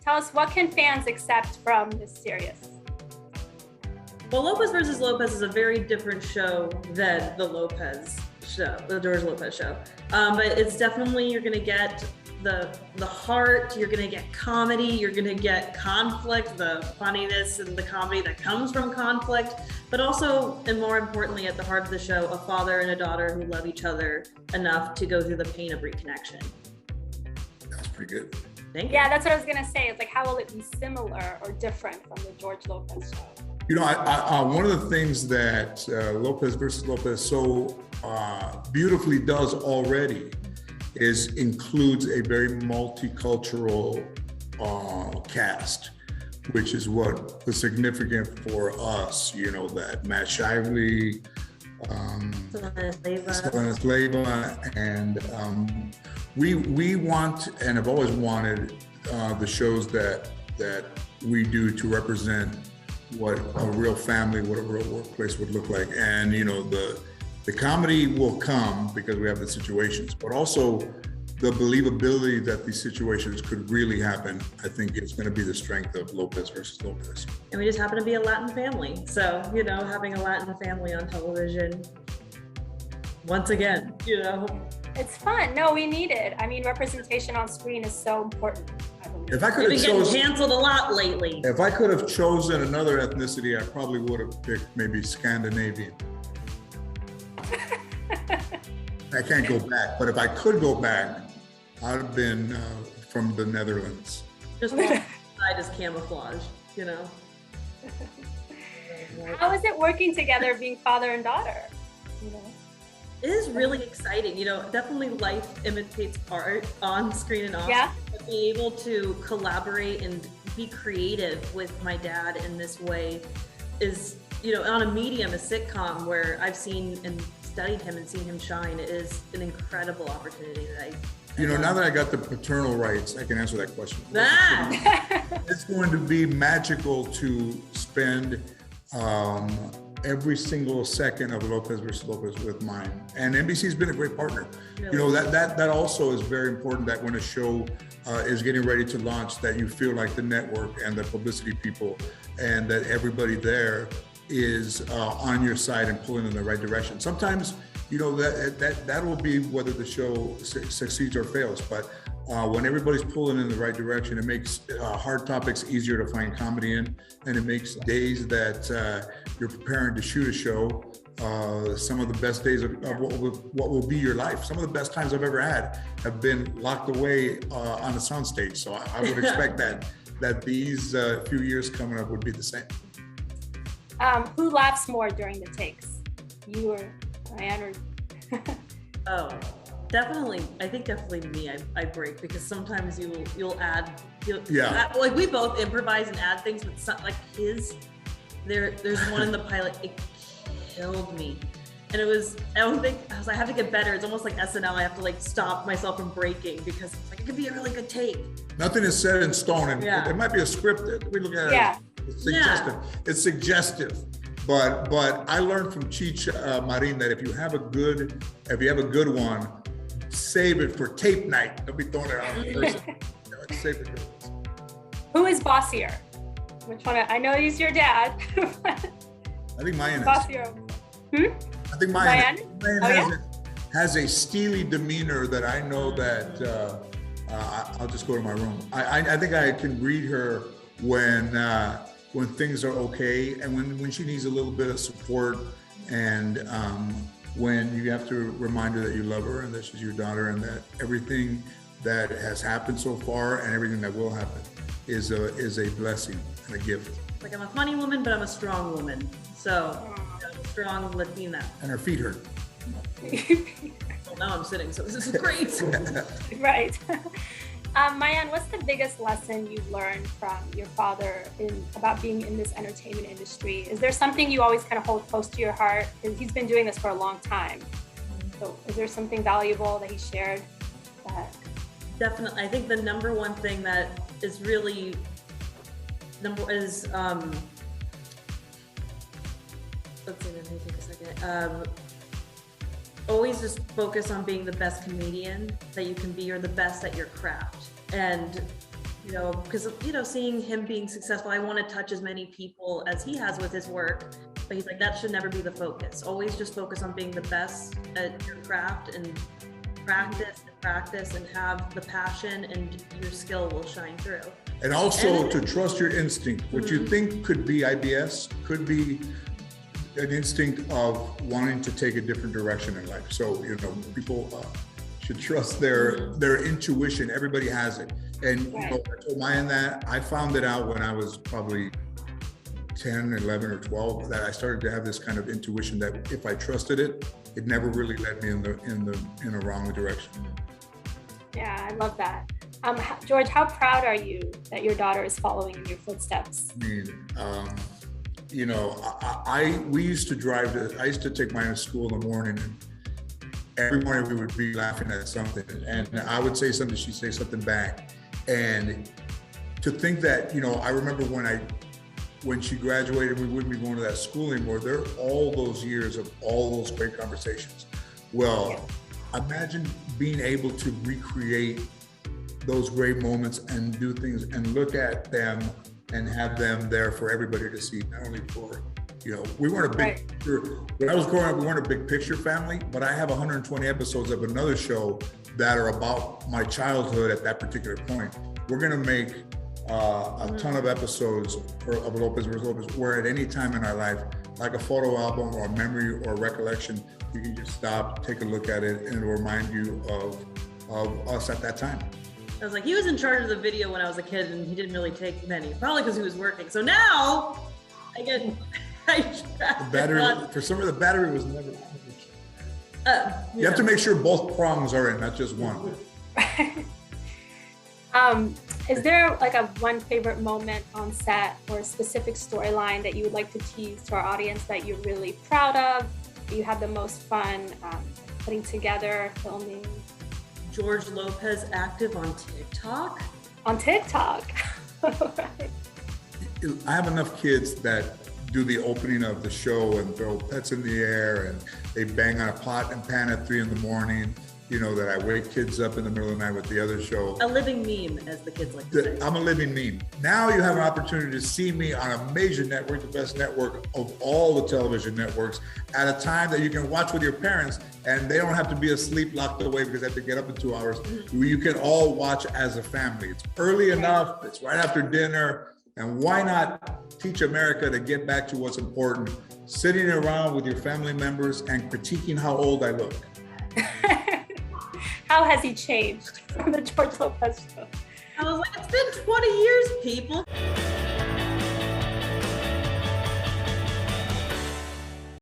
Tell us, what can fans expect from this series? Well, Lopez versus Lopez is a very different show than the Lopez show, the George Lopez Show. But it's definitely, you're gonna get the heart, you're gonna get comedy, you're gonna get conflict, the funniness and the comedy that comes from conflict, but also, and more importantly, at the heart of the show, a father and a daughter who love each other enough to go through the pain of reconnection. That's pretty good. Thank you. Yeah, that's what I was gonna say. It's like, how will it be similar or different from the George Lopez Show? You know, one of the things that Lopez versus Lopez so beautifully does already includes a very multicultural cast, which is what was significant for us. You know, that Matt Shively, Selena Slava, and we want, and have always wanted, the shows that we do to represent what a real family, what a real workplace would look like. And you know, the comedy will come because we have the situations, but also the believability that these situations could really happen, I think is going to be the strength of Lopez versus Lopez. And we just happen to be a Latin family. So, you know, having a Latin family on television, once again, you know. It's fun. No, we need it. I mean, representation on screen is so important. If I could We've been getting canceled a lot lately. If I could have chosen another ethnicity, I probably would have picked maybe Scandinavian. I can't go back, but if I could go back, I'd have been from the Netherlands. Just side as camouflage, you know. How is it working together, being father and daughter? You know? It is really exciting. You know, definitely life imitates art on screen and off. Yeah. But being able to collaborate and be creative with my dad in this way is, you know, on a medium, a sitcom, where I've seen and studied him and seen him shine. It is an incredible opportunity that you know, now that I got the paternal rights, I can answer that question. It's going to be magical to spend every single second of Lopez versus Lopez with mine. And NBC's been a great partner. Really? You know, that also is very important, that when a show is getting ready to launch, that you feel like the network and the publicity people and that everybody there is on your side and pulling in the right direction. Sometimes, you know, that will be whether the show succeeds or fails, but when everybody's pulling in the right direction, it makes hard topics easier to find comedy in, and it makes days that you're preparing to shoot a show some of the best days of what will be your life. Some of the best times I've ever had have been locked away on the soundstage. So I would expect that these few years coming up would be the same. Who laughs more during the takes? You or Mayan? Or Oh, definitely. I think definitely me. I break because sometimes you'll add. Like we both improvise and add things, but some, like there's one in the pilot. It killed me, and it was. I have to get better. It's almost like SNL. I have to like stop myself from breaking because it's like it could be a really good take. Nothing is set in stone, and it might be a script that we look at. Yeah. It's suggestive. Yeah. It's suggestive. But I learned from Cheech Marin that if you have a good one, save it for tape night. Don't be throwing it out in person. Save it. Who is bossier? Which one? I know he's your dad. I think Mayan is. Bossier. I think Mayan has a steely demeanor that I know that I'll just go to my room. I think I can read her when things are okay and when she needs a little bit of support, and when you have to remind her that you love her and that she's your daughter and that everything that has happened so far and everything that will happen is a blessing and a gift. Like, I'm a funny woman, but I'm a strong woman. So I'm a strong Latina. And her feet hurt. Well, now I'm sitting, so this is great. Right. Mayan, what's the biggest lesson you've learned from your father about being in this entertainment industry? Is there something you always kind of hold close to your heart? Because he's been doing this for a long time. So is there something valuable that he shared? Definitely. I think the number one thing that is really let's see, let me take a second. Always just focus on being the best comedian that you can be, or the best at your craft. And You know, because, you know, seeing him being successful, I want to touch as many people as he has with his work. But he's like, that should never be the focus. Always just focus on being the best at your craft and practice and have the passion, and your skill will shine through. And also to trust your instinct. What you think could be IBS could be an instinct of wanting to take a different direction in life. So, you know, people should trust their intuition. Everybody has it. And you know, I told Mayan that. I found it out when I was probably 10, 11 or 12, that I started to have this kind of intuition that if I trusted it, it never really led me in a wrong direction. Yeah, I love that. George, how proud are you that your daughter is following in your footsteps? I mean, you know, we used to I used to take Mayan to school in the morning, and every morning we would be laughing at something, and I would say something, she'd say something back. And to think that, you know, I remember when she graduated, we wouldn't be going to that school anymore. There are all those years of all those great conversations. Well, imagine being able to recreate those great moments and do things and look at them and have them there for everybody to see, not only for, you know, we weren't a big picture. When I was growing up, we weren't a big picture family, but I have 120 episodes of another show that are about my childhood at that particular point. We're gonna make a ton of episodes of Lopez vs. Lopez, where at any time in our life, like a photo album or a memory or a recollection, you can just stop, take a look at it, and it'll remind you of us at that time. I was like, he was in charge of the video when I was a kid, and he didn't really take many, probably because he was working. So now I get the battery, for some of the battery was never. You have to make sure both prongs are in, not just one. Is there like one favorite moment on set or a specific storyline that you would like to tease to our audience that you're really proud of, that you had the most fun putting together, filming? George Lopez active on TikTok? On TikTok? Right. I have enough kids that do the opening of the show and throw pets in the air, and they bang on a pot and pan at 3 a.m, you know, that I wake kids up in the middle of the night with the other show. A living meme, as the kids like to say. I'm a living meme. Now you have an opportunity to see me on a major network, the best network of all the television networks, at a time that you can watch with your parents, and they don't have to be asleep, locked away because they have to get up in 2 hours. You can all watch as a family. It's early enough, it's right after dinner, and why not teach America to get back to what's important, sitting around with your family members and critiquing how old I look. How has he changed from the George Lopez Show? I was like, it's been 20 years, people.